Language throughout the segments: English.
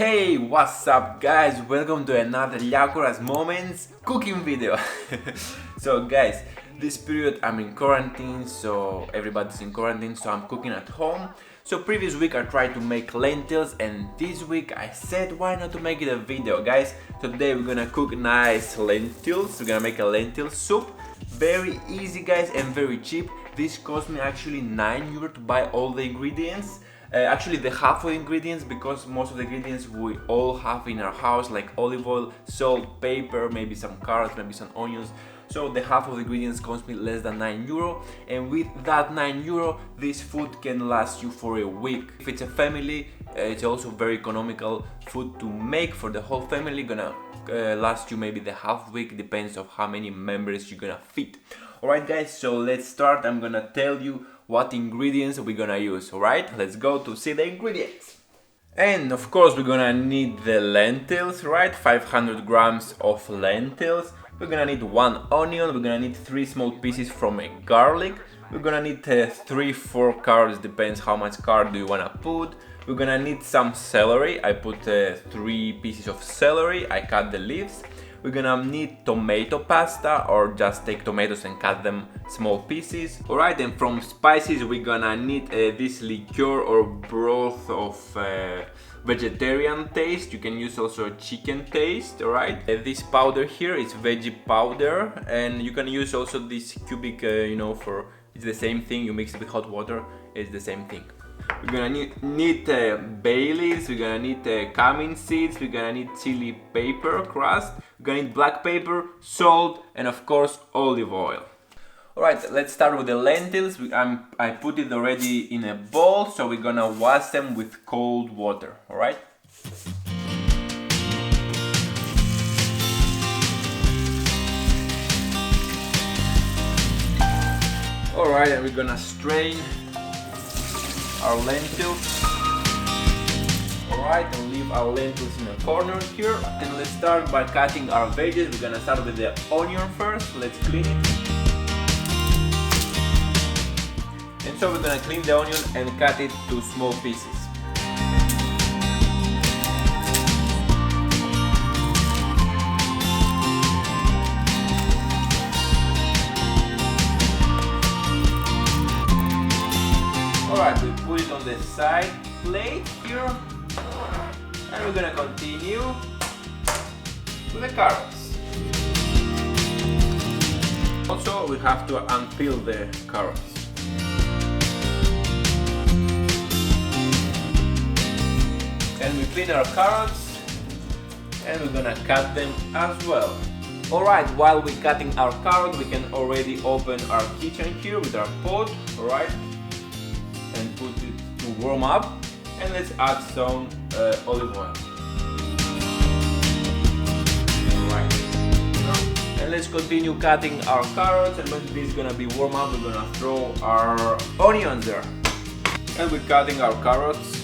Hey, what's up guys? Welcome to another Liakoras Moments cooking video. So guys, this period I'm in quarantine, so everybody's in quarantine, so I'm cooking at home. So previous week I tried to make lentils, and this week I said why not to make it a video, guys. So today we're gonna cook nice lentils. We're gonna make a lentil soup. Very easy guys and very cheap. This cost me actually €9 to buy all the ingredients. Actually the half of the ingredients, because most of the ingredients we all have in our house, like olive oil, salt, paper, maybe some carrots, maybe some onions. So the half of the ingredients cost me less than €9, and with that €9 this food can last you for a week. If it's a family, it's also very economical food to make for the whole family. Gonna last you maybe the half week, depends on how many members you're gonna feed. Alright guys, so let's start. I'm gonna tell you what ingredients we're gonna use. Alright, let's go to see the ingredients. And of course we're gonna need the lentils, right? 500 grams of lentils. We're gonna need 1 onion. We're gonna need 3 small pieces from a garlic. We're gonna need 3-4 carrots, depends how much carrot do you wanna put. We're gonna need some celery. I put 3 pieces of celery. I cut the leaves. We're gonna need tomato pasta, or just take tomatoes and cut them small pieces. Alright, and from spices we're gonna need this liqueur or broth of vegetarian taste. You can use also chicken taste. Alright, this powder here is veggie powder, and you can use also this cubic, for it's the same thing. You mix it with hot water, it's the same thing. We're gonna need bay leaves, we're gonna need cumin seeds, we're gonna need chili paper crust, we're gonna need black pepper, salt, and of course olive oil. Alright, let's start with the lentils. I put it already in a bowl, so we're gonna wash them with cold water. Alright? Alright, and we're gonna strain our lentils. Alright, and leave our lentils in a corner here. And let's start by cutting our veggies. We're gonna start with the onion first. Let's clean it. And so we're gonna clean the onion and cut it to small pieces. Alright, we put it on the side plate here, and we're gonna continue with the carrots. Also, we have to unpeel the carrots. And we clean our carrots, and we're gonna cut them as well. Alright, while we're cutting our carrot, we can already open our kitchen here with our pot. Alright, and put it to warm up, and let's add some olive oil. Right. And let's continue cutting our carrots, and when this is gonna be warm up, we're gonna throw our onions there. And we're cutting our carrots.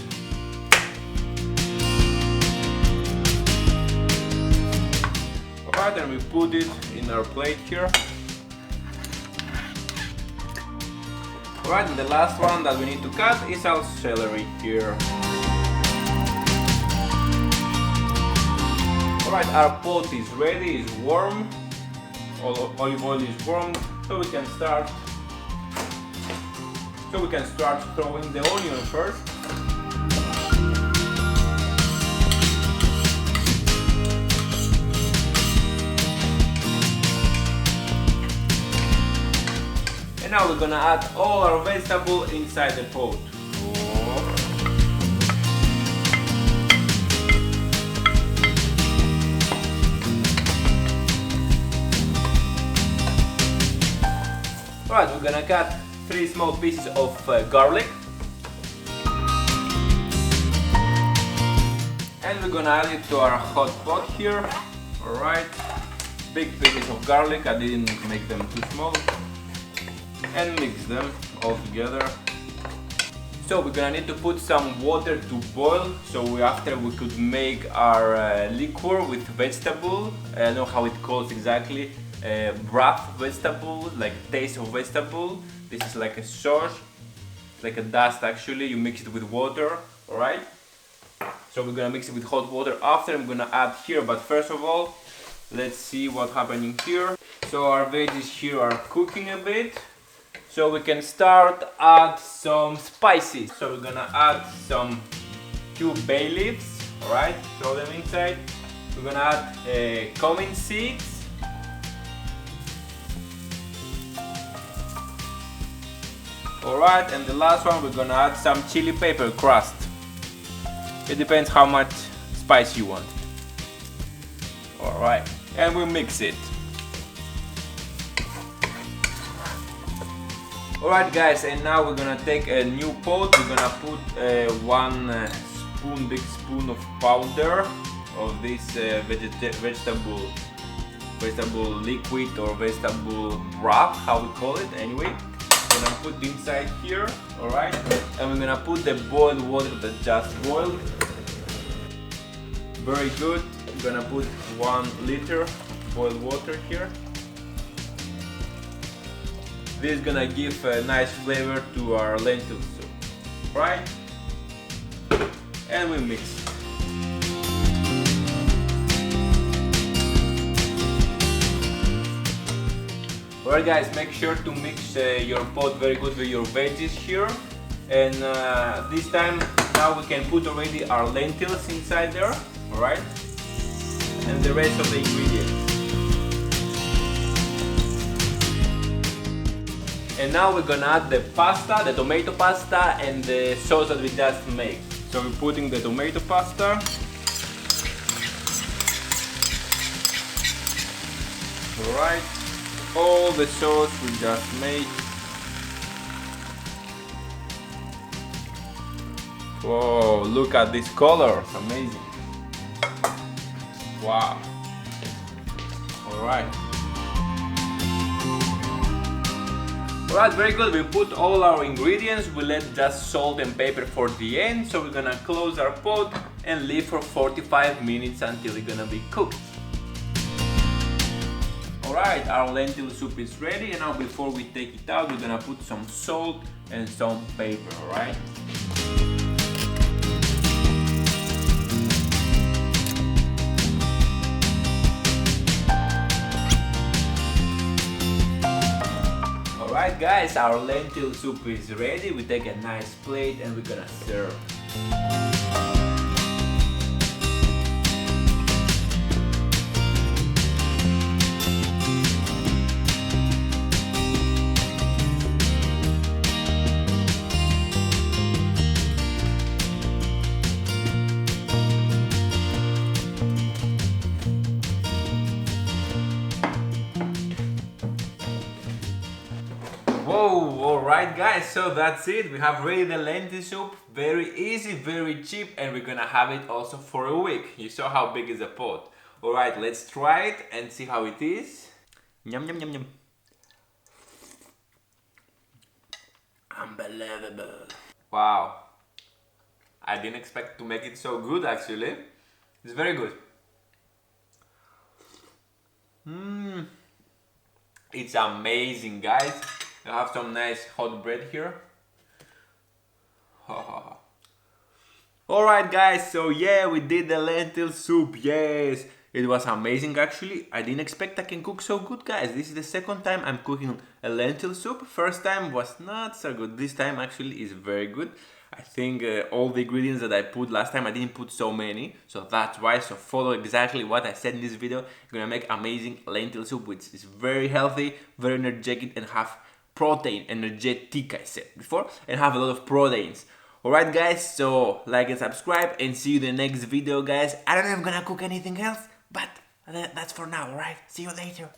Alright, and we put it in our plate here. Alright, and the last one that we need to cut is our celery here. Alright, our pot is ready, it's warm. Olive oil is warm, so we can start throwing the onion first. And now we're gonna add all our vegetables inside the pot. Alright, we're gonna cut 3 small pieces of garlic. And we're gonna add it to our hot pot here. Alright, big pieces of garlic, I didn't make them too small. And mix them all together. So we're gonna need to put some water to boil, so after we could make our liquor with vegetable. I don't know how it calls exactly, broth vegetable, like taste of vegetable. This is like a sauce, like a dust actually. You mix it with water, alright? So we're gonna mix it with hot water after. I'm gonna add here, but first of all, let's see what's happening here. So our veggies here are cooking a bit. So we can start add some spices. So we're gonna add some 2 bay leaves, alright? Throw them inside. We're gonna add cumin seeds. Alright, and the last one we're gonna add some chili pepper crust. It depends how much spice you want. Alright, and we mix it. Alright guys, and now we're gonna take a new pot. We're gonna put 1 big spoon of powder of this vegetable liquid or vegetable broth, how we call it anyway. We're gonna put inside here, alright? And we're gonna put the boiled water that just boiled. Very good. We're gonna put 1 liter boiled water here. This is gonna give a nice flavor to our lentil soup, right? And we mix. Alright guys, make sure to mix your pot very good with your veggies here. And this time, now we can put already our lentils inside there, alright? And the rest of the ingredients. And now we're gonna add the pasta, the tomato pasta and the sauce that we just made. So we're putting the tomato pasta. Alright. All the sauce we just made. Whoa, look at this color, it's amazing. Wow. Alright. Alright, very good. We put all our ingredients. We let just salt and pepper for the end. So we're gonna close our pot and leave for 45 minutes until it's gonna be cooked. Alright, our lentil soup is ready, and now before we take it out, we're gonna put some salt and some pepper, alright? Alright guys, our lentil soup is ready. We take a nice plate and we're gonna serve. Whoa, alright guys, so that's it. We have ready the lentil soup. Very easy, very cheap, and we're gonna have it also for a week. You saw how big is the pot. Alright, let's try it and see how it is. Yum yum yum yum. Unbelievable. Wow. I didn't expect to make it so good actually. It's very good. It's amazing guys. I have some nice hot bread here. Alright guys, so yeah, we did the lentil soup, yes! It was amazing actually. I didn't expect I can cook so good guys. This is the second time I'm cooking a lentil soup. First time was not so good. This time actually is very good. I think all the ingredients that I put last time, I didn't put so many. So that's why, so follow exactly what I said in this video. You're gonna make amazing lentil soup, which is very healthy, very energetic, and have protein, energetic I said before, and have a lot of proteins. Alright guys, so like and subscribe, and see you in the next video guys. I don't know if I'm gonna cook anything else, but that's for now, alright? See you later.